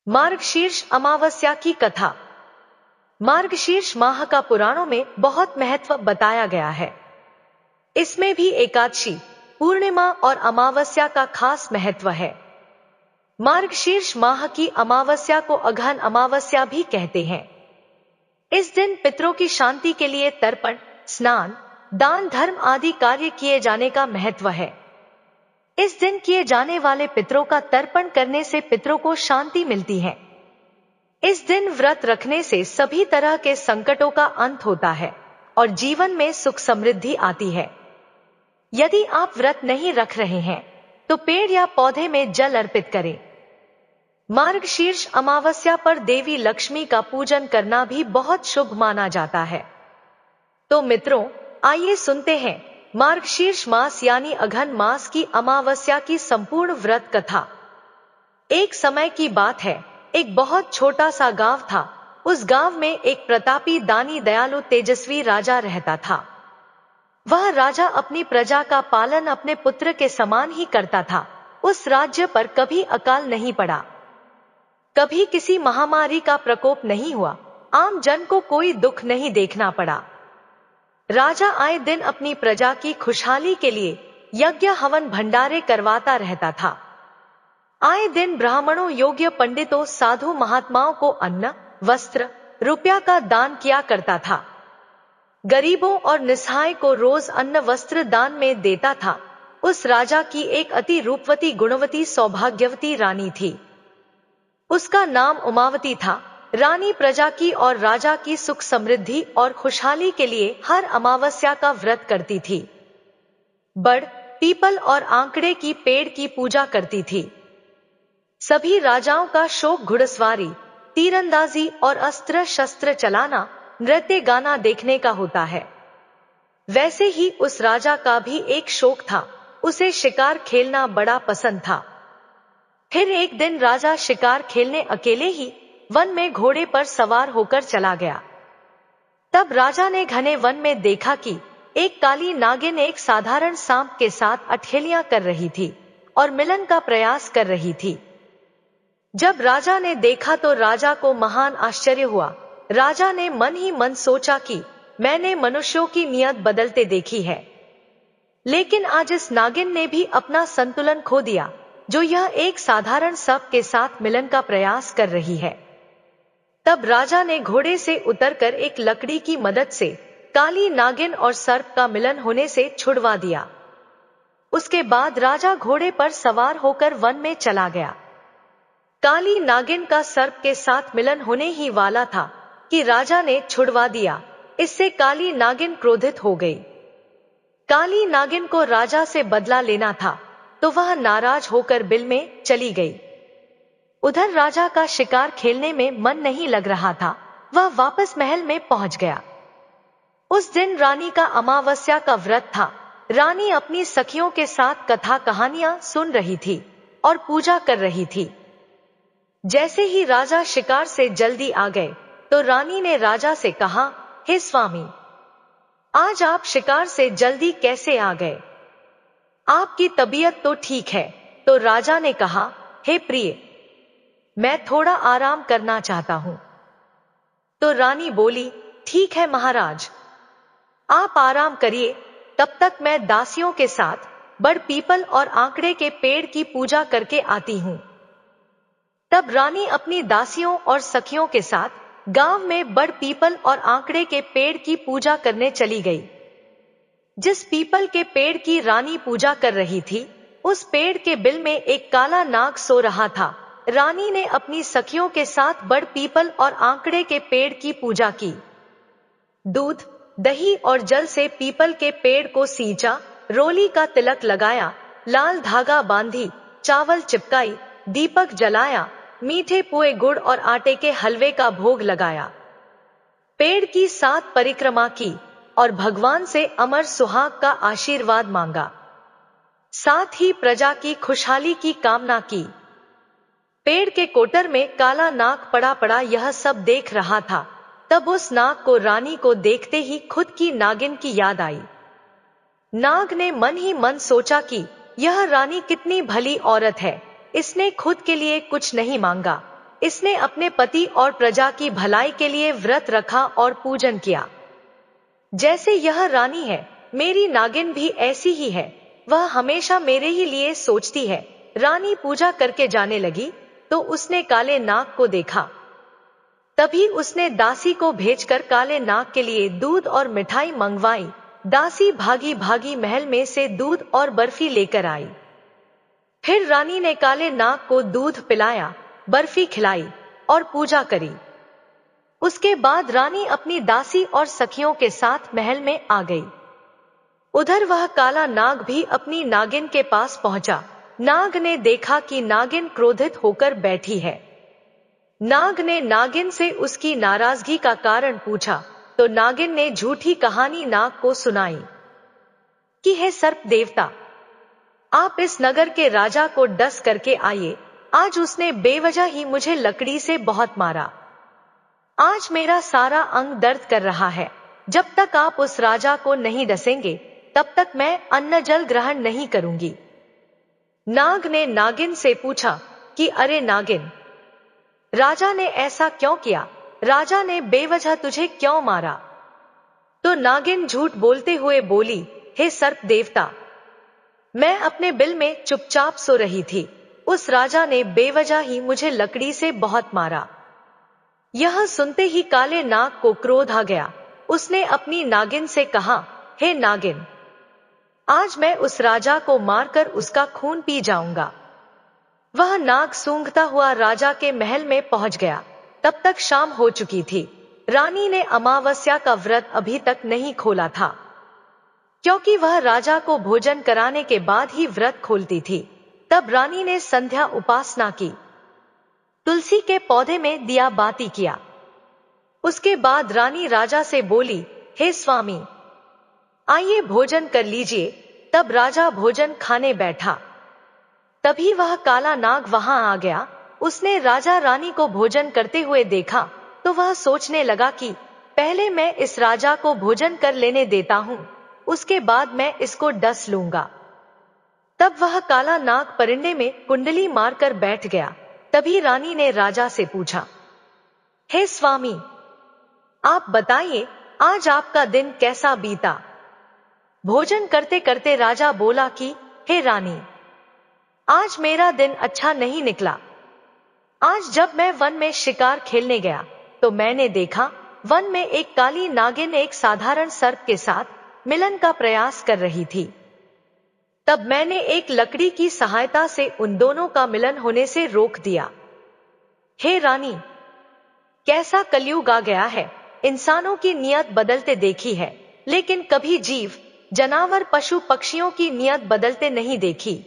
मार्गशीर्ष अमावस्या की कथा। मार्गशीर्ष माह का पुराणों में बहुत महत्व बताया गया है। इसमें भी एकादशी, पूर्णिमा और अमावस्या का खास महत्व है। मार्गशीर्ष माह की अमावस्या को अगहन अमावस्या भी कहते हैं। इस दिन पितरों की शांति के लिए तर्पण, स्नान, दान धर्म आदि कार्य किए जाने का महत्व है। इस दिन किए जाने वाले पितरों का तर्पण करने से पितरों को शांति मिलती है। इस दिन व्रत रखने से सभी तरह के संकटों का अंत होता है और जीवन में सुख समृद्धि आती है। यदि आप व्रत नहीं रख रहे हैं तो पेड़ या पौधे में जल अर्पित करें। मार्गशीर्ष अमावस्या पर देवी लक्ष्मी का पूजन करना भी बहुत शुभ माना जाता है। तो मित्रों, आइए सुनते हैं मार्गशीर्ष मास यानी अगहन मास की अमावस्या की संपूर्ण व्रत कथा। एक समय की बात है, एक बहुत छोटा सा गांव था। उस गांव में एक प्रतापी, दानी, दयालु, तेजस्वी राजा रहता था। वह राजा अपनी प्रजा का पालन अपने पुत्र के समान ही करता था। उस राज्य पर कभी अकाल नहीं पड़ा, कभी किसी महामारी का प्रकोप नहीं हुआ, आम जन को कोई दुख नहीं देखना पड़ा। राजा आए दिन अपनी प्रजा की खुशहाली के लिए यज्ञ, हवन, भंडारे करवाता रहता था। आए दिन ब्राह्मणों, योग्य पंडितों, साधु महात्माओं को अन्न, वस्त्र, रुपया का दान किया करता था। गरीबों और निस्सहाय को रोज अन्न वस्त्र दान में देता था। उस राजा की एक अति रूपवती, गुणवती, सौभाग्यवती रानी थी। उसका नाम उमावती था। रानी प्रजा की और राजा की सुख समृद्धि और खुशहाली के लिए हर अमावस्या का व्रत करती थी। बड़, पीपल और आंकड़े की पेड़ की पूजा करती थी। सभी राजाओं का शौक घुड़सवारी, तीरंदाजी और अस्त्र शस्त्र चलाना, नृत्य गाना देखने का होता है। वैसे ही उस राजा का भी एक शौक था, उसे शिकार खेलना बड़ा पसंद था। फिर एक दिन राजा शिकार खेलने अकेले ही वन में घोड़े पर सवार होकर चला गया। तब राजा ने घने वन में देखा कि एक काली नागिन एक साधारण सांप के साथ अठेलियां कर रही थी और मिलन का प्रयास कर रही थी। जब राजा ने देखा तो राजा को महान आश्चर्य हुआ। राजा ने मन ही मन सोचा कि मैंने मनुष्यों की नियत बदलते देखी है, लेकिन आज इस नागिन ने भी अपना संतुलन खो दिया, जो यह एक साधारण सर्प के साथ मिलन का प्रयास कर रही है। तब राजा ने घोड़े से उतरकर एक लकड़ी की मदद से काली नागिन और सर्प का मिलन होने से छुड़वा दिया। उसके बाद राजा घोड़े पर सवार होकर वन में चला गया। काली नागिन का सर्प के साथ मिलन होने ही वाला था कि राजा ने छुड़वा दिया। इससे काली नागिन क्रोधित हो गई। काली नागिन को राजा से बदला लेना था, तो वह नाराज होकर बिल में चली गई। उधर राजा का शिकार खेलने में मन नहीं लग रहा था। वह वापस महल में पहुंच गया। उस दिन रानी का अमावस्या का व्रत था। रानी अपनी सखियों के साथ कथा कहानियां सुन रही थी और पूजा कर रही थी। जैसे ही राजा शिकार से जल्दी आ गए तो रानी ने राजा से कहा, हे स्वामी, आज आप शिकार से जल्दी कैसे आ गए? आपकी तबीयत तो ठीक है? तो राजा ने कहा, हे प्रिय, मैं थोड़ा आराम करना चाहता हूं। तो रानी बोली, ठीक है महाराज, आप आराम करिए, तब तक मैं दासियों के साथ बड़, पीपल और आंकड़े के पेड़ की पूजा करके आती हूं। तब रानी अपनी दासियों और सखियों के साथ गांव में बड़, पीपल और आंकड़े के पेड़ की पूजा करने चली गई। जिस पीपल के पेड़ की रानी पूजा कर रही थी, उस पेड़ के बिल में एक काला नाग सो रहा था। रानी ने अपनी सखियों के साथ बड़, पीपल और आंकड़े के पेड़ की पूजा की। दूध, दही और जल से पीपल के पेड़ को सींचा, रोली का तिलक लगाया, लाल धागा बांधी, चावल चिपकाई, दीपक जलाया, मीठे पुए, गुड़ और आटे के हलवे का भोग लगाया। पेड़ की 7 परिक्रमा की और भगवान से अमर सुहाग का आशीर्वाद मांगा। साथ ही प्रजा की खुशहाली की कामना की। पेड़ के कोटर में काला नाग पड़ा यह सब देख रहा था। तब उस नाग को रानी को देखते ही खुद की नागिन की याद आई। नाग ने मन ही मन सोचा कि यह रानी कितनी भली औरत है, इसने खुद के लिए कुछ नहीं मांगा, इसने अपने पति और प्रजा की भलाई के लिए व्रत रखा और पूजन किया। जैसे यह रानी है, मेरी नागिन भी ऐसी ही है, वह हमेशा मेरे ही लिए सोचती है। रानी पूजा करके जाने लगी तो उसने काले नाग को देखा। तभी उसने दासी को भेजकर काले नाग के लिए दूध और मिठाई मंगवाई। दासी भागी भागी महल में से दूध और बर्फी लेकर आई। फिर रानी ने काले नाग को दूध पिलाया, बर्फी खिलाई और पूजा करी। उसके बाद रानी अपनी दासी और सखियों के साथ महल में आ गई। उधर वह काला नाग भी अपनी नागिन के पास पहुंचा। नाग ने देखा कि नागिन क्रोधित होकर बैठी है। नाग ने नागिन से उसकी नाराजगी का कारण पूछा तो नागिन ने झूठी कहानी नाग को सुनाई कि हे सर्प देवता, आप इस नगर के राजा को डस करके आइए। आज उसने बेवजह ही मुझे लकड़ी से बहुत मारा। आज मेरा सारा अंग दर्द कर रहा है। जब तक आप उस राजा को नहीं डसेंगे तब तक मैं अन्न जल ग्रहण नहीं करूंगी। नाग ने नागिन से पूछा कि अरे नागिन, राजा ने ऐसा क्यों किया? राजा ने बेवजह तुझे क्यों मारा? तो नागिन झूठ बोलते हुए बोली, हे सर्प देवता, मैं अपने बिल में चुपचाप सो रही थी। उस राजा ने बेवजह ही मुझे लकड़ी से बहुत मारा। यह सुनते ही काले नाग को क्रोध आ गया। उसने अपनी नागिन से कहा, हे नागिन, आज मैं उस राजा को मारकर उसका खून पी जाऊंगा। वह नाग सूंघता हुआ राजा के महल में पहुंच गया। तब तक शाम हो चुकी थी। रानी ने अमावस्या का व्रत अभी तक नहीं खोला था, क्योंकि वह राजा को भोजन कराने के बाद ही व्रत खोलती थी। तब रानी ने संध्या उपासना की, तुलसी के पौधे में दिया बाती किया। उसके बाद रानी राजा से बोली, हे स्वामी, आइए भोजन कर लीजिए। तब राजा भोजन खाने बैठा। तभी वह काला नाग वहां आ गया। उसने राजा रानी को भोजन करते हुए देखा तो वह सोचने लगा कि पहले मैं इस राजा को भोजन कर लेने देता हूं, उसके बाद मैं इसको डस लूंगा। तब वह काला नाग परिंदे में कुंडली मारकर बैठ गया। तभी रानी ने राजा से पूछा, हे स्वामी, आप बताइए आज आपका दिन कैसा बीता? भोजन करते करते राजा बोला कि हे रानी, आज मेरा दिन अच्छा नहीं निकला। आज जब मैं वन में शिकार खेलने गया तो मैंने देखा वन में एक काली नागिन एक साधारण सर्प के साथ मिलन का प्रयास कर रही थी। तब मैंने एक लकड़ी की सहायता से उन दोनों का मिलन होने से रोक दिया। हे रानी, कैसा कलयुग आ गया है। इंसानों की नियत बदलते देखी है, लेकिन कभी जीव, जानवर, पशु पक्षियों की नियत बदलते नहीं देखी।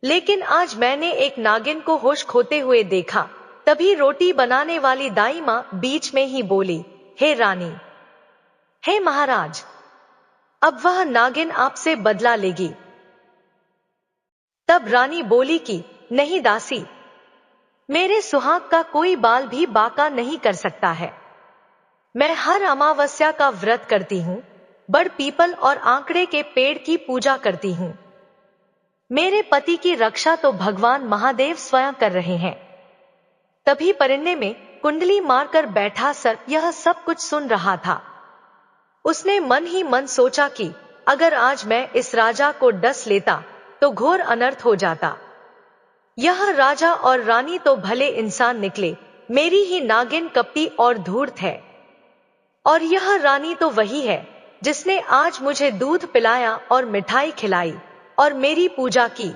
लेकिन आज मैंने एक नागिन को होश खोते हुए देखा। तभी रोटी बनाने वाली दाई मां बीच में ही बोली, हे रानी, हे महाराज, अब वह नागिन आपसे बदला लेगी। तब रानी बोली कि नहीं दासी, मेरे सुहाग का कोई बाल भी बाका नहीं कर सकता है। मैं हर अमावस्या का व्रत करती हूं, बड़ पीपल और आंकड़े के पेड़ की पूजा करती हूं। मेरे पति की रक्षा तो भगवान महादेव स्वयं कर रहे हैं। तभी परिंदे में कुंडली मारकर बैठा सर्प यह सब कुछ सुन रहा था। उसने मन ही मन सोचा कि अगर आज मैं इस राजा को डस लेता तो घोर अनर्थ हो जाता। यह राजा और रानी तो भले इंसान निकले, मेरी ही नागिन कपटी और धूर्त है। और यह रानी तो वही है जिसने आज मुझे दूध पिलाया और मिठाई खिलाई और मेरी पूजा की।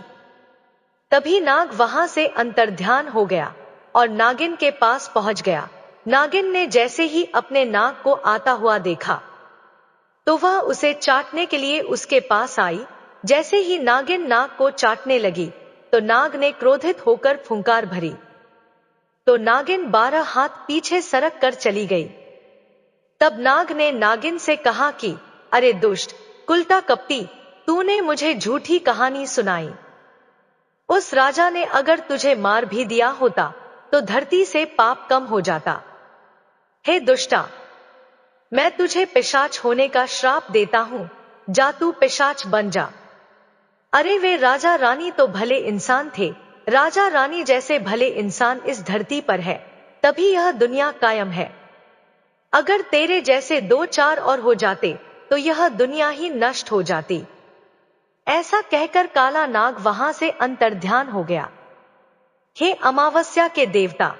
तभी नाग वहां से अंतर्ध्यान हो गया और नागिन के पास पहुंच गया। नागिन ने जैसे ही अपने नाग को आता हुआ देखा तो वह उसे चाटने के लिए उसके पास आई। जैसे ही नागिन नाग को चाटने लगी तो नाग ने क्रोधित होकर फुंकार भरी तो नागिन 12 हाथ पीछे सरक कर चली गई। तब नाग ने नागिन से कहा कि अरे दुष्ट, कुलटा कपटी, तूने मुझे झूठी कहानी सुनाई। उस राजा ने अगर तुझे मार भी दिया होता तो धरती से पाप कम हो जाता। हे दुष्टा, मैं तुझे पिशाच होने का श्राप देता हूं, जा तू पिशाच बन जा। अरे वे राजा रानी तो भले इंसान थे, राजा रानी जैसे भले इंसान इस धरती पर है, तभी यह दुनिया कायम है। अगर तेरे जैसे 2-4 और हो जाते तो यह दुनिया ही नष्ट हो जाती। ऐसा कहकर काला नाग वहां से अंतर्ध्यान हो गया। हे अमावस्या के देवता,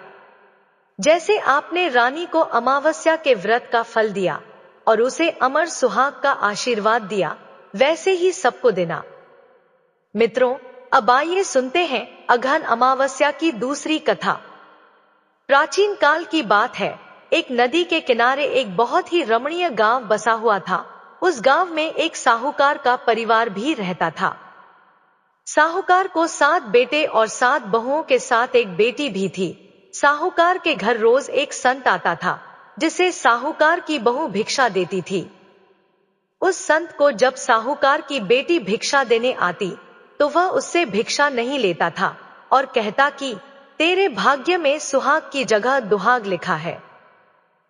जैसे आपने रानी को अमावस्या के व्रत का फल दिया और उसे अमर सुहाग का आशीर्वाद दिया, वैसे ही सबको देना। मित्रों, अब आइए सुनते हैं अगहन अमावस्या की दूसरी कथा। प्राचीन काल की बात है, एक नदी के किनारे एक बहुत ही रमणीय गांव बसा हुआ था। उस गांव में एक साहूकार का परिवार भी रहता था। साहूकार को 7 बेटे और 7 बहुओं के साथ एक बेटी भी थी। साहूकार के घर रोज एक संत आता था, जिसे साहूकार की बहू भिक्षा देती थी। उस संत को जब साहूकार की बेटी भिक्षा देने आती तो वह उससे भिक्षा नहीं लेता था और कहता कि तेरे भाग्य में सुहाग की जगह दुहाग लिखा है।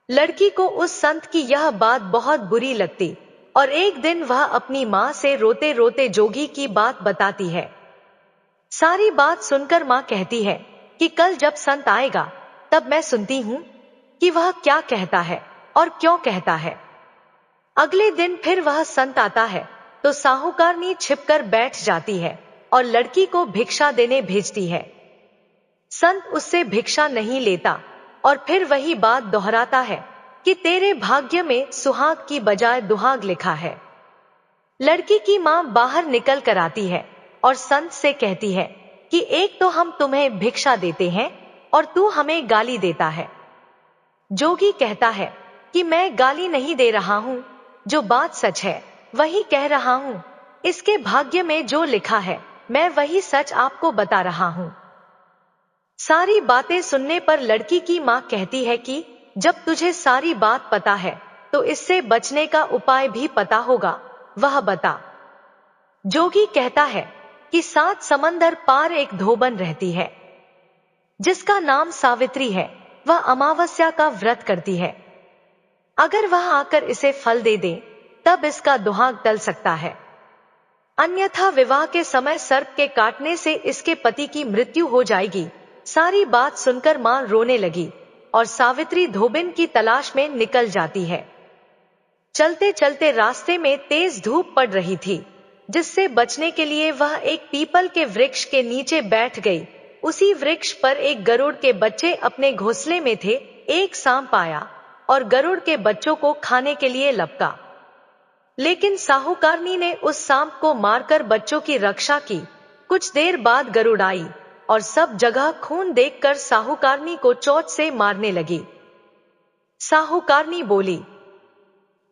लड़की को उस संत की यह बात बहुत बुरी लगती और एक दिन वह अपनी माँ से रोते रोते जोगी की बात बताती है। सारी बात सुनकर माँ कहती है कि कल जब संत आएगा तब मैं सुनती हूँ कि वह क्या कहता है और क्यों कहता है। अगले दिन फिर वह संत आता है तो साहूकारनी छिपकर बैठ जाती है और लड़की को भिक्षा देने भेजती है। संत उससे भिक्षा नहीं लेता और फिर वही बात दोहराता है कि तेरे भाग्य में सुहाग की बजाय दुहाग लिखा है। लड़की की माँ बाहर निकल कर आती है और संत से कहती है कि एक तो हम तुम्हें भिक्षा देते हैं और तू हमें गाली देता है। जोगी कहता है कि मैं गाली नहीं दे रहा हूँ, जो बात सच है वही कह रहा हूँ। इसके भाग्य में जो लिखा है मैं वही सच आपको बता रहा हूँ। सारी बातें सुनने पर लड़की की माँ कहती है कि जब तुझे सारी बात पता है तो इससे बचने का उपाय भी पता होगा, वह बता। जोगी कहता है कि 7 समंदर पार एक धोबन रहती है, जिसका नाम सावित्री है। वह अमावस्या का व्रत करती है। अगर वह आकर इसे फल दे दे तब इसका दुहाग टल सकता है, अन्यथा विवाह के समय सर्प के काटने से इसके पति की मृत्यु हो जाएगी। सारी बात सुनकर मां रोने लगी और सावित्री धोबिन की तलाश में निकल जाती है। चलते चलते रास्ते में तेज धूप पड़ रही थी, जिससे बचने के लिए वह एक पीपल के वृक्ष के नीचे बैठ गई। उसी वृक्ष पर एक गरुड़ के बच्चे अपने घोंसले में थे। एक सांप आया और गरुड़ के बच्चों को खाने के लिए लपका, लेकिन साहूकारनी ने उस सांप को मारकर बच्चों की रक्षा की। कुछ देर बाद गरुड़ आई और सब जगह खून देखकर साहूकारनी को चोट से मारने लगी। साहूकारनी बोली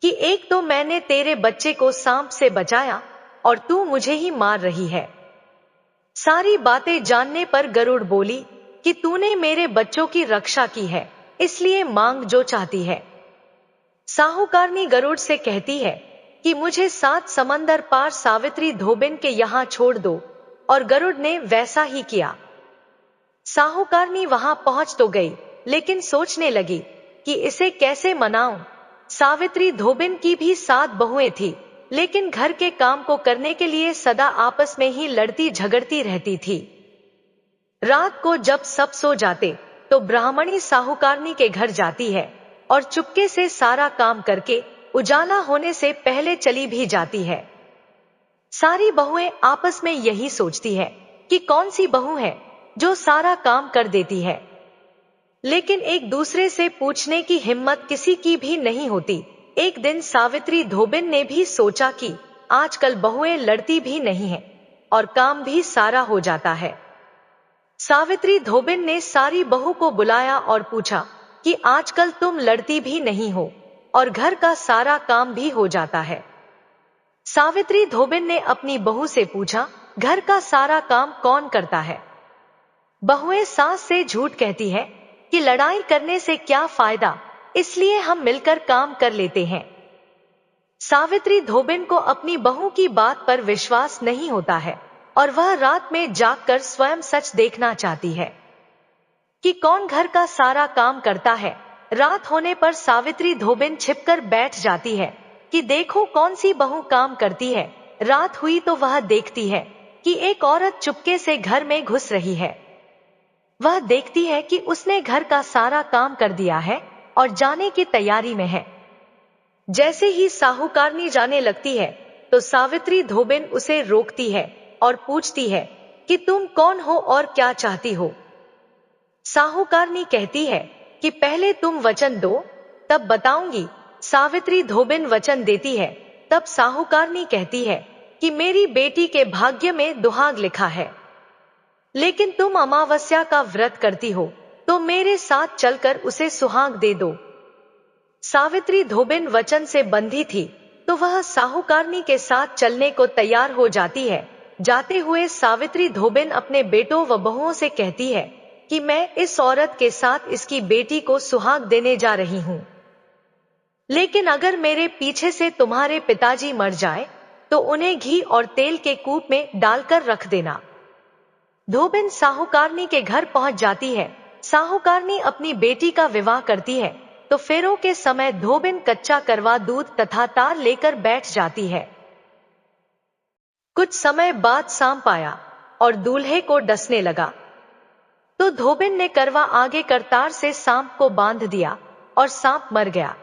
कि एक तो मैंने तेरे बच्चे को सांप से बचाया और तू मुझे ही मार रही है। सारी बातें जानने पर गरुड़ बोली कि तूने मेरे बच्चों की रक्षा की है, इसलिए मांग जो चाहती है। साहूकारनी गरुड़ से कहती है कि मुझे 7 समंदर पार सावित्री धोबिन के यहां छोड़ दो, और गरुड़ ने वैसा ही किया। साहूकारनी वहां पहुंच तो गई, लेकिन सोचने लगी कि इसे कैसे मनाऊं। सावित्री धोबिन की भी 7 बहुएं थी, लेकिन घर के काम को करने के लिए सदा आपस में ही लड़ती झगड़ती रहती थी। रात को जब सब सो जाते तो ब्राह्मणी साहूकारनी के घर जाती है और चुपके से सारा काम करके उजाला होने से पहले चली भी जाती है। सारी बहुएं आपस में यही सोचती है कि कौन सी बहू है जो सारा काम कर देती है, लेकिन एक दूसरे से पूछने की हिम्मत किसी की भी नहीं होती। एक दिन सावित्री धोबिन ने भी सोचा कि आजकल बहुएं लड़ती भी नहीं हैं और काम भी सारा हो जाता है। सावित्री धोबिन ने सारी बहू को बुलाया और पूछा कि आजकल तुम लड़ती भी नहीं हो और घर का सारा काम भी हो जाता है। सावित्री धोबिन ने अपनी बहू से पूछा, घर का सारा काम कौन करता है? बहुएं सास से झूठ कहती है कि लड़ाई करने से क्या फायदा, इसलिए हम मिलकर काम कर लेते हैं। सावित्री धोबिन को अपनी बहू की बात पर विश्वास नहीं होता है और वह रात में जागकर स्वयं सच देखना चाहती है कि कौन घर का सारा काम करता है। रात होने पर सावित्री धोबिन छिपकर बैठ जाती है कि देखो कौन सी बहू काम करती है। रात हुई तो वह देखती है कि एक औरत चुपके से घर में घुस रही है। वह देखती है कि उसने घर का सारा काम कर दिया है और जाने की तैयारी में है। जैसे ही साहूकारनी जाने लगती है तो सावित्री धोबिन उसे रोकती है और पूछती है कि तुम कौन हो और क्या चाहती हो। साहूकारनी कहती है कि पहले तुम वचन दो, तब बताऊंगी। सावित्री धोबिन वचन देती है। तब साहूकारनी कहती है कि मेरी बेटी के भाग्य में दुहाग लिखा है, लेकिन तुम अमावस्या का व्रत करती हो तो मेरे साथ चलकर उसे सुहाग दे दो। सावित्री धोबिन वचन से बंधी थी तो वह साहूकारनी के साथ चलने को तैयार हो जाती है। जाते हुए सावित्री धोबिन अपने बेटों व बहुओं से कहती है कि मैं इस औरत के साथ इसकी बेटी को सुहाग देने जा रही हूं, लेकिन अगर मेरे पीछे से तुम्हारे पिताजी मर जाए तो उन्हें घी और तेल के कूप में डालकर रख देना। धोबिन साहूकारनी के घर पहुंच जाती है। साहूकारनी अपनी बेटी का विवाह करती है तो फेरों के समय धोबिन कच्चा करवा दूध तथा तार लेकर बैठ जाती है। कुछ समय बाद सांप आया और दूल्हे को डसने लगा तो धोबिन ने करवा आगे कर तार से सांप को बांध दिया और सांप मर गया।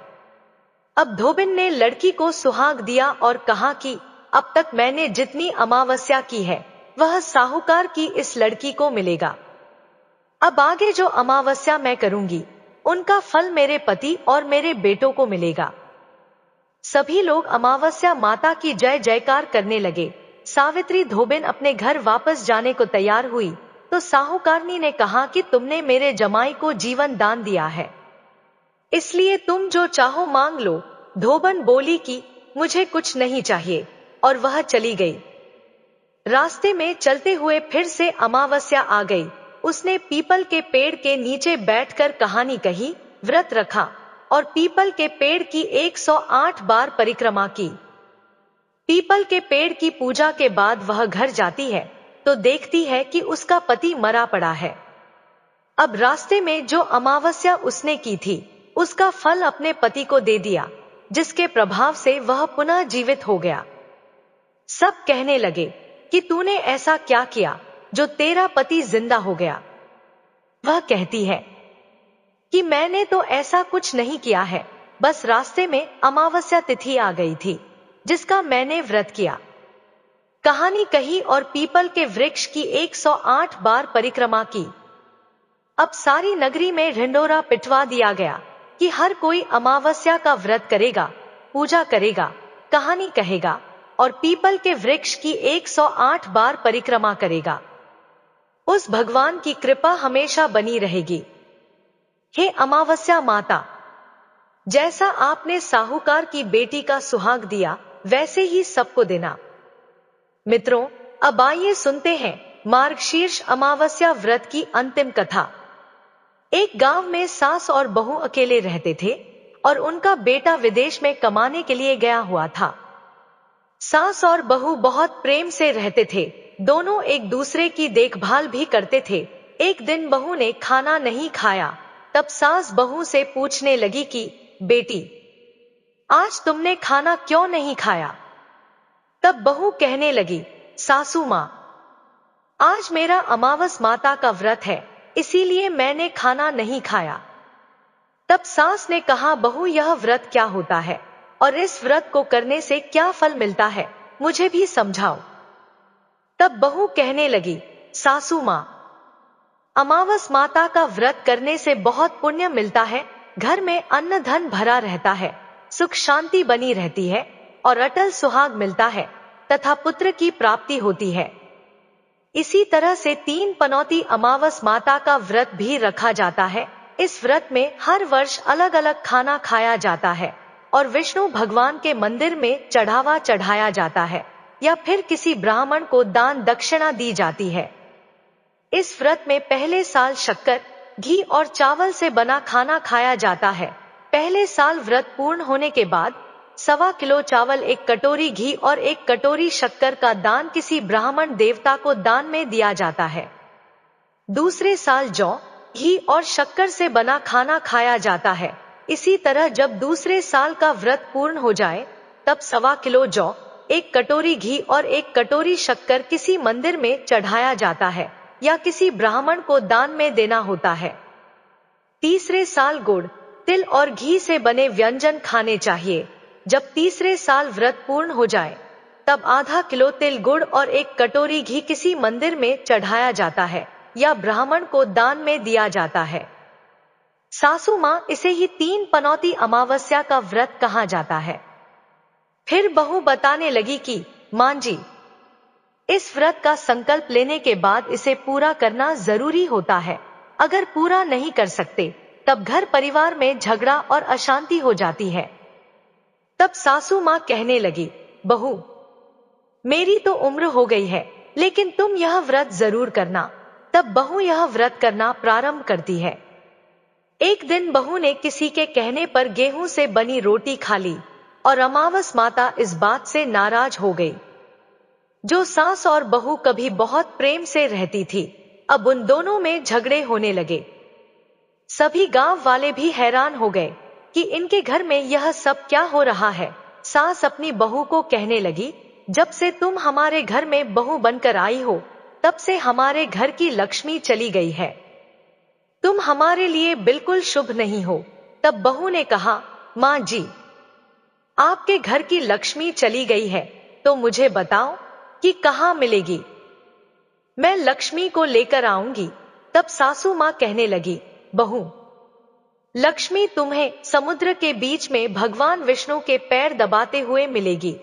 अब धोबिन ने लड़की को सुहाग दिया और कहा कि अब तक मैंने जितनी अमावस्या की है वह साहूकार की इस लड़की को मिलेगा। अब आगे जो अमावस्या मैं करूंगी उनका फल मेरे पति और मेरे बेटों को मिलेगा। सभी लोग अमावस्या माता की जय जयकार करने लगे। सावित्री धोबिन अपने घर वापस जाने को तैयार हुई तो साहूकारनी ने कहा कि तुमने मेरे जमाई को जीवन दान दिया है, इसलिए तुम जो चाहो मांग लो। धोबन बोली कि मुझे कुछ नहीं चाहिए, और वह चली गई। रास्ते में चलते हुए फिर से अमावस्या आ गई। उसने पीपल के पेड़ के नीचे बैठकर कहानी कही, व्रत रखा और पीपल के पेड़ की 108 बार परिक्रमा की। पीपल के पेड़ की पूजा के बाद वह घर जाती है तो देखती है कि उसका पति मरा पड़ा है। अब रास्ते में जो अमावस्या उसने की थी उसका फल अपने पति को दे दिया, जिसके प्रभाव से वह पुनः जीवित हो गया। सब कहने लगे कि तूने ऐसा क्या किया जो तेरा पति जिंदा हो गया। वह कहती है कि मैंने तो ऐसा कुछ नहीं किया है, बस रास्ते में अमावस्या तिथि आ गई थी जिसका मैंने व्रत किया। कहानी कही और पीपल के वृक्ष की 108 बार परिक्रमा की। अब सारी नगरी में ढिंडोरा पिटवा दिया गया कि हर कोई अमावस्या का व्रत करेगा, पूजा करेगा, कहानी कहेगा और पीपल के वृक्ष की 108 बार परिक्रमा करेगा। उस भगवान की कृपा हमेशा बनी रहेगी। हे अमावस्या माता, जैसा आपने साहूकार की बेटी का सुहाग दिया वैसे ही सबको देना। मित्रों, अब आइए सुनते हैं मार्गशीर्ष अमावस्या व्रत की अंतिम कथा। एक गांव में सास और बहू अकेले रहते थे और उनका बेटा विदेश में कमाने के लिए गया हुआ था। सास और बहू बहुत प्रेम से रहते थे, दोनों एक दूसरे की देखभाल भी करते थे। एक दिन बहू ने खाना नहीं खाया, तब सास बहू से पूछने लगी कि बेटी, आज तुमने खाना क्यों नहीं खाया? तब बहू कहने लगी, सासू माँ, आज मेरा अमावस माता का व्रत है, इसीलिए मैंने खाना नहीं खाया। तब सास ने कहा, बहू यह व्रत क्या होता है और इस व्रत को करने से क्या फल मिलता है, मुझे भी समझाओ। तब बहू कहने लगी, सासू माँ, अमावस माता का व्रत करने से बहुत पुण्य मिलता है, घर में अन्न धन भरा रहता है, सुख शांति बनी रहती है और अटल सुहाग मिलता है तथा पुत्र की प्राप्ति होती है। इसी तरह से 3 पनौती अमावस माता का व्रत भी रखा जाता है। इस व्रत में हर वर्ष अलग अलग खाना खाया जाता है और विष्णु भगवान के मंदिर में चढ़ावा चढ़ाया जाता है या फिर किसी ब्राह्मण को दान दक्षिणा दी जाती है। इस व्रत में पहले साल शक्कर, घी और चावल से बना खाना खाया जाता है। पहले साल व्रत पूर्ण होने के बाद 1.25 किलो चावल, 1 कटोरी घी और 1 कटोरी शक्कर का दान किसी ब्राह्मण देवता को दान में दिया जाता है। दूसरे साल जौ, घी और शक्कर से बना खाना खाया जाता है। इसी तरह जब दूसरे साल का व्रत पूर्ण हो जाए तब 1.25 किलो जौ, एक कटोरी घी और एक कटोरी शक्कर किसी मंदिर में चढ़ाया जाता है या किसी ब्राह्मण को दान में देना होता है। तीसरे साल गुड़, तिल और घी से बने व्यंजन खाने चाहिए। जब तीसरे साल व्रत पूर्ण हो जाए तब आधा किलो तिल, गुड़ और एक कटोरी घी किसी मंदिर में चढ़ाया जाता है या ब्राह्मण को दान में दिया जाता है। सासू मां इसे ही 3 पनौती अमावस्या का व्रत कहा जाता है। फिर बहू बताने लगी कि मां जी, इस व्रत का संकल्प लेने के बाद इसे पूरा करना जरूरी होता है। अगर पूरा नहीं कर सकते तब घर परिवार में झगड़ा और अशांति हो जाती है। तब सासू मां कहने लगी, बहू, मेरी तो उम्र हो गई है, लेकिन तुम यह व्रत जरूर करना। तब बहू यह व्रत करना प्रारंभ करती है। एक दिन बहू ने किसी के कहने पर गेहूं से बनी रोटी खा ली और अमावस माता इस बात से नाराज हो गई। जो सास और बहू कभी बहुत प्रेम से रहती थी, अब उन दोनों में झगड़े होने लगे। सभी गांव वाले भी हैरान हो गए कि इनके घर में यह सब क्या हो रहा है। सास अपनी बहू को कहने लगी, जब से तुम हमारे घर में बहू बनकर आई हो, तब से हमारे घर की लक्ष्मी चली गई है। तुम हमारे लिए बिल्कुल शुभ नहीं हो। तब बहू ने कहा, मां जी, आपके घर की लक्ष्मी चली गई है तो मुझे बताओ कि कहां मिलेगी, मैं लक्ष्मी को लेकर आऊंगी। तब सासू मां कहने लगी, बहू, लक्ष्मी तुम्हें समुद्र के बीच में भगवान विष्णु के पैर दबाते हुए मिलेगी।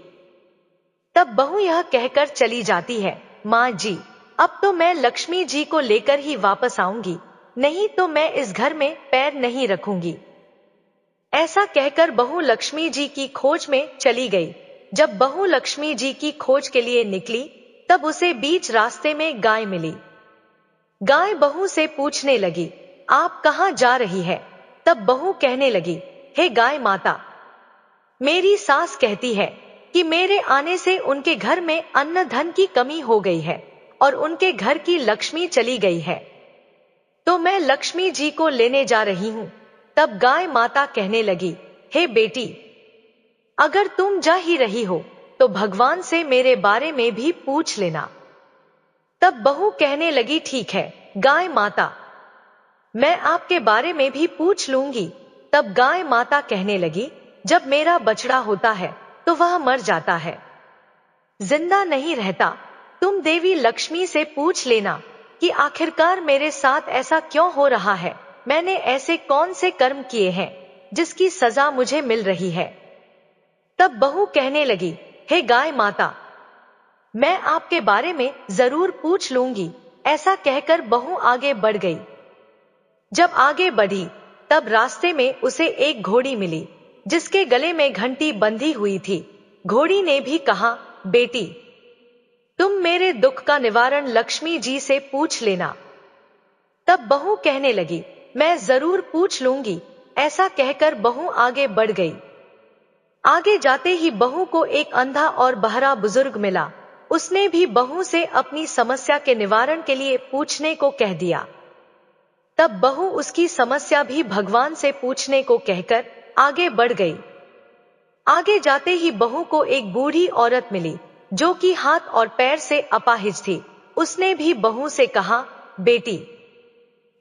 तब बहू यह कहकर चली जाती है, मां जी, अब तो मैं लक्ष्मी जी को लेकर ही वापस आऊंगी, नहीं तो मैं इस घर में पैर नहीं रखूंगी। ऐसा कहकर बहू लक्ष्मी जी की खोज में चली गई। जब बहू लक्ष्मी जी की खोज के लिए निकली तब उसे बीच रास्ते में गाय मिली। गाय बहू से पूछने लगी, आप कहां जा रही है? तब बहू कहने लगी, हे गाय माता, मेरी सास कहती है कि मेरे आने से उनके घर में अन्न धन की कमी हो गई है और उनके घर की लक्ष्मी चली गई है, तो मैं लक्ष्मी जी को लेने जा रही हूं। तब गाय माता कहने लगी, हे बेटी, अगर तुम जा ही रही हो तो भगवान से मेरे बारे में भी पूछ लेना। तब बहू कहने लगी, ठीक है गाय माता, मैं आपके बारे में भी पूछ लूंगी। तब गाय माता कहने लगी, जब मेरा बछड़ा होता है तो वह मर जाता है, जिंदा नहीं रहता। तुम देवी लक्ष्मी से पूछ लेना कि आखिरकार मेरे साथ ऐसा क्यों हो रहा है, मैंने ऐसे कौन से कर्म किए हैं जिसकी सजा मुझे मिल रही है। तब बहू कहने लगी, हे गाय माता, मैं आपके बारे में जरूर पूछ लूंगी। ऐसा कहकर बहू आगे बढ़ गई। जब आगे बढ़ी तब रास्ते में उसे एक घोड़ी मिली जिसके गले में घंटी बंधी हुई थी। घोड़ी ने भी कहा, बेटी, तुम मेरे दुख का निवारण लक्ष्मी जी से पूछ लेना। तब बहू कहने लगी, मैं जरूर पूछ लूंगी। ऐसा कहकर बहू आगे बढ़ गई। आगे जाते ही बहू को एक अंधा और बहरा बुजुर्ग मिला। उसने भी बहू से अपनी समस्या के निवारण के लिए पूछने को कह दिया। तब बहू उसकी समस्या भी भगवान से पूछने को कहकर आगे बढ़ गई। आगे जाते ही बहू को एक बूढ़ी औरत मिली जो कि हाथ और पैर से अपाहिज थी। उसने भी बहू से कहा, बेटी,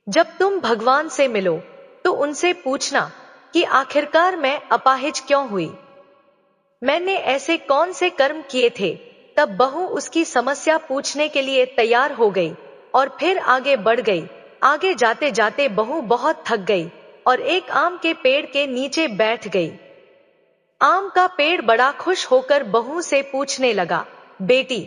जब तुम भगवान से मिलो तो उनसे पूछना कि आखिरकार मैं अपाहिज क्यों हुई, मैंने ऐसे कौन से कर्म किए थे। तब बहू उसकी समस्या पूछने के लिए तैयार हो गई और फिर आगे बढ़ गई। आगे जाते जाते बहू बहुत थक गई और एक आम के पेड़ के नीचे बैठ गई। आम का पेड़ बड़ा खुश होकर बहू से पूछने लगा, बेटी,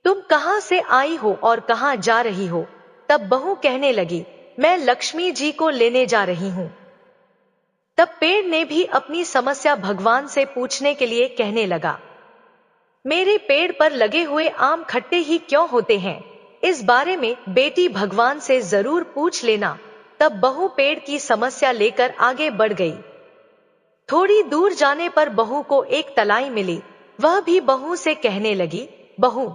तुम कहां से आई हो और कहां जा रही हो? तब बहू कहने लगी, मैं लक्ष्मी जी को लेने जा रही हूं। तब पेड़ ने भी अपनी समस्या भगवान से पूछने के लिए कहने लगा, मेरे पेड़ पर लगे हुए आम खट्टे ही क्यों होते हैं, इस बारे में बेटी भगवान से जरूर पूछ लेना। तब बहू पेड़ की समस्या लेकर आगे बढ़ गई। थोड़ी दूर जाने पर बहू को एक तलाई मिली। वह भी बहू से कहने लगी, बहू,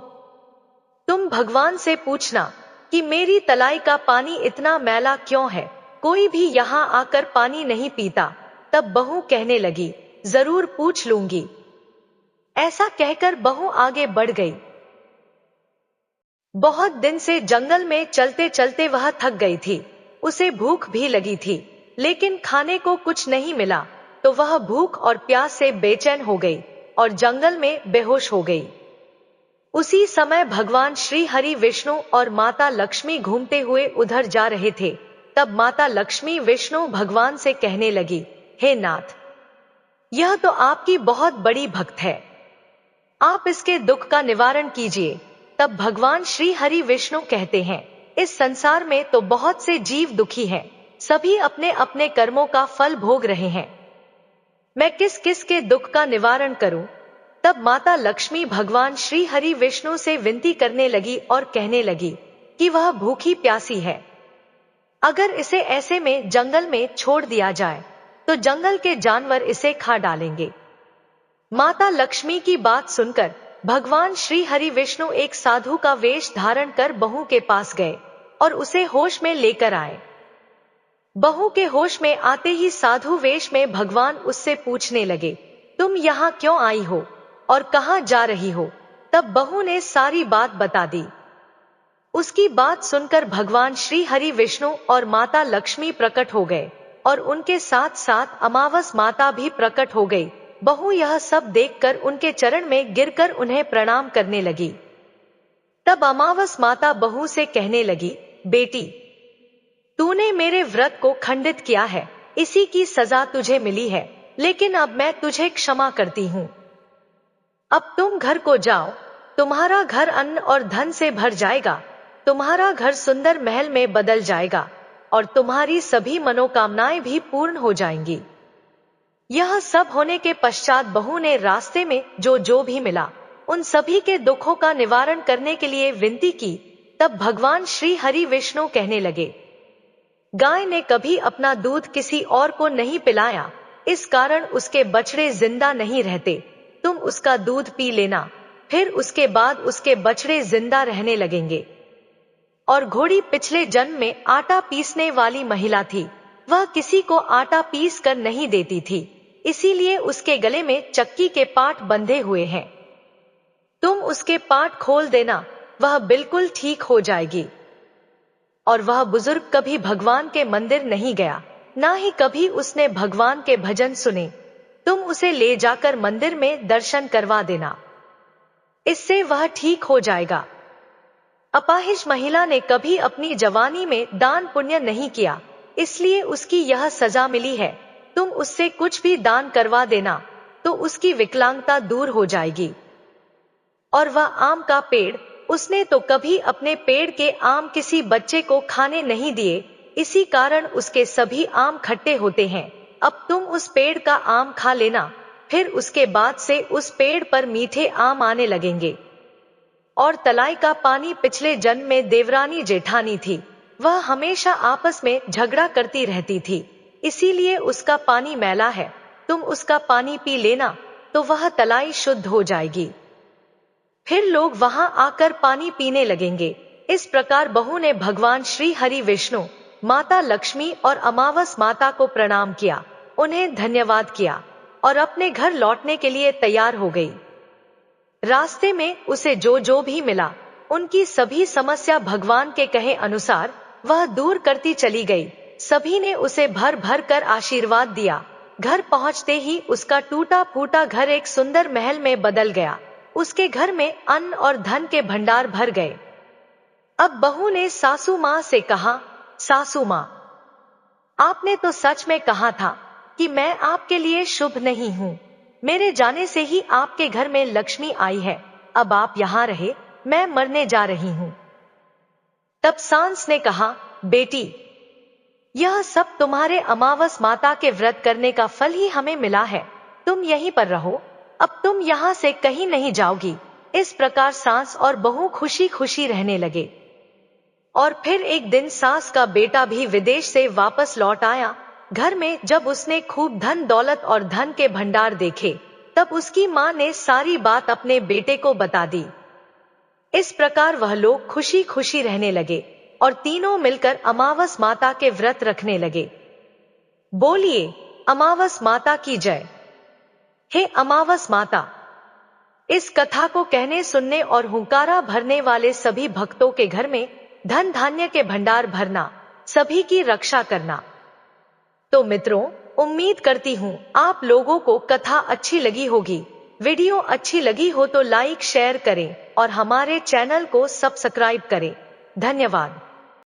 तुम भगवान से पूछना कि मेरी तलाई का पानी इतना मैला क्यों है, कोई भी यहाँ आकर पानी नहीं पीता। तब बहू कहने लगी, जरूर पूछ लूंगी। ऐसा कहकर बहू आगे बढ़ गई। बहुत दिन से जंगल में चलते चलते वह थक गई थी। उसे भूख भी लगी थी, लेकिन खाने को कुछ नहीं मिला, तो वह भूख और प्यास से बेचैन हो गई और जंगल में बेहोश हो गई। उसी समय भगवान श्री हरि विष्णु और माता लक्ष्मी घूमते हुए उधर जा रहे थे। तब माता लक्ष्मी विष्णु भगवान से कहने लगी, हे नाथ, यह तो आपकी बहुत बड़ी भक्त है, आप इसके दुख का निवारण कीजिए। तब भगवान श्री हरि विष्णु कहते हैं, इस संसार में तो बहुत से जीव दुखी हैं, सभी अपने अपने कर्मों का फल भोग रहे हैं, मैं किस किस के दुख का निवारण करूं। तब माता लक्ष्मी भगवान श्री हरि विष्णु से विनती करने लगी और कहने लगी कि वह भूखी प्यासी है, अगर इसे ऐसे में जंगल में छोड़ दिया जाए तो जंगल के जानवर इसे खा डालेंगे। माता लक्ष्मी की बात सुनकर भगवान श्री हरि विष्णु एक साधु का वेश धारण कर बहू के पास गए और उसे होश में लेकर आए। बहू के होश में आते ही साधु वेश में भगवान उससे पूछने लगे, तुम यहाँ क्यों आई हो और कहाँ जा रही हो। तब बहू ने सारी बात बता दी। उसकी बात सुनकर भगवान श्री हरि विष्णु और माता लक्ष्मी प्रकट हो गए और उनके साथ साथ अमावस माता भी प्रकट हो गई। बहू यह सब देखकर उनके चरण में गिरकर उन्हें प्रणाम करने लगी। तब अमावस माता बहू से कहने लगी, बेटी, तूने मेरे व्रत को खंडित किया है, इसी की सजा तुझे मिली है, लेकिन अब मैं तुझे क्षमा करती हूँ। अब तुम घर को जाओ, तुम्हारा घर अन्न और धन से भर जाएगा, तुम्हारा घर सुंदर महल में बदल जाएगा और तुम्हारी सभी मनोकामनाएं भी पूर्ण हो जाएंगी। यह सब होने के पश्चात बहू ने रास्ते में जो जो भी मिला उन सभी के दुखों का निवारण करने के लिए विनती की। तब भगवान श्री हरि विष्णु कहने लगे, गाय ने कभी अपना दूध किसी और को नहीं पिलाया, इस कारण उसके बछड़े जिंदा नहीं रहते, तुम उसका दूध पी लेना, फिर उसके बाद उसके बछड़े जिंदा रहने लगेंगे। और घोड़ी पिछले जन्म में आटा पीसने वाली महिला थी, वह किसी को आटा पीस कर नहीं देती थी, इसीलिए उसके गले में चक्की के पाट बंधे हुए हैं, तुम उसके पाट खोल देना, वह बिल्कुल ठीक हो जाएगी। और वह बुजुर्ग कभी भगवान के मंदिर नहीं गया, ना ही कभी उसने भगवान के भजन सुने, तुम उसे ले जाकर मंदिर में दर्शन करवा देना, इससे वह ठीक हो जाएगा। अपाहिज महिला ने कभी अपनी जवानी में दान पुण्य नहीं किया, इसलिए उसकी यह सजा मिली है, तुम उससे कुछ भी दान करवा देना तो उसकी विकलांगता दूर हो जाएगी। और वह आम का पेड़, उसने तो कभी अपने पेड़ के आम किसी बच्चे को खाने नहीं दिए, इसी कारण उसके सभी आम खट्टे होते हैं। अब तुम उस पेड़ का आम खा लेना, फिर उसके बाद से उस पेड़ पर मीठे आम आने लगेंगे। और तलाई का पानी पिछले जन्म में देवरानी जेठानी थी, वह हमेशा आपस में झगड़ा करती रहती थी, इसीलिए उसका पानी मैला है, तुम उसका पानी पी लेना तो वह तलाई शुद्ध हो जाएगी, फिर लोग वहां आकर पानी पीने लगेंगे। इस प्रकार बहू ने भगवान श्री हरि विष्णु, माता लक्ष्मी और अमावस माता को प्रणाम किया, उन्हें धन्यवाद किया और अपने घर लौटने के लिए तैयार हो गई। रास्ते में उसे जो जो भी मिला उनकी सभी समस्या भगवान के कहे अनुसार वह दूर करती चली गई। सभी ने उसे भर भर कर आशीर्वाद दिया। घर पहुंचते ही उसका टूटा फूटा घर एक सुंदर महल में बदल गया। उसके घर में अन्न और धन के भंडार भर गए। अब बहू ने सासू माँ से कहा, सासू माँ, आपने तो सच में कहा था कि मैं आपके लिए शुभ नहीं हूँ, मेरे जाने से ही आपके घर में लक्ष्मी आई है, अब आप यहाँ रहे, मैं मरने जा रही हूँ। तब सांस ने कहा, बेटी, यह सब तुम्हारे अमावस माता के व्रत करने का फल ही हमें मिला है, तुम यहीं पर रहो, अब तुम यहाँ से कहीं नहीं जाओगी। इस प्रकार सास और बहू खुशी खुशी रहने लगे। और फिर एक दिन सास का बेटा भी विदेश से वापस लौट आया। घर में जब उसने खूब धन दौलत और धन के भंडार देखे, तब उसकी माँ ने सारी बात अपने बेटे को बता दी। इस प्रकार वह लोग खुशी खुशी रहने लगे और तीनों मिलकर अमावस माता के व्रत रखने लगे। बोलिए अमावस माता की जय। हे अमावस माता, इस कथा को कहने, सुनने और हुंकारा भरने वाले सभी भक्तों के घर में धन धान्य के भंडार भरना, सभी की रक्षा करना। तो मित्रों, उम्मीद करती हूँ आप लोगों को कथा अच्छी लगी होगी। वीडियो अच्छी लगी हो तो लाइक शेयर करें और हमारे चैनल को सब्सक्राइब करें। धन्यवाद।